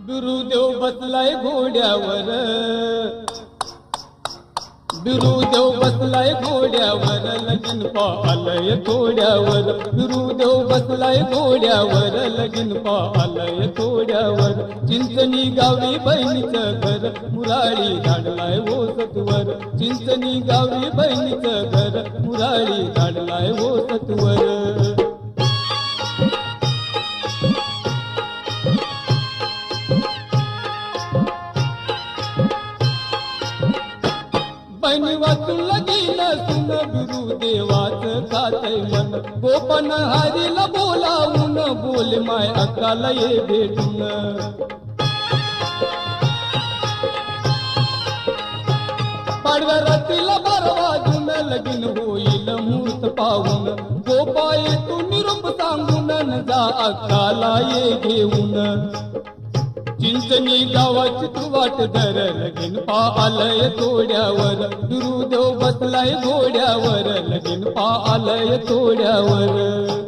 बिरुदेव बसलाय घोड्यावर, बिरुदेव बसलाय घोड्यावर, लगीन पाहलय थोड्यावर. बिरुदेव बसलाय घोड्यावर, लगीन पाहलय थोड्यावर. चिंचणी गावी बहिणीचं घर, मुराळी धाडलाय ओ सत्वर. चिंचणी गावी बहिणीचं घर, मुराळी धाडलाय ओ सत्वर. बहिणी वाचून लगीन सुन, बिरुदेवाचं खातय मन. गोपन हरीला बोलावून, बोल माय अक्काला ये भेटून. पाडव्या रात्रीला 12 वाजून, लगीन होईल मुहूर्त पाहून. गोपा तू निरोप सांगून, न जा अक्काला ये घेऊन. चिंचणी गावाची तू वाट धर, लगीन पाहलय थोड्यावर. बिरुदेव बसलाय घोड्यावर, लगीन पाहलय थोड्यावर.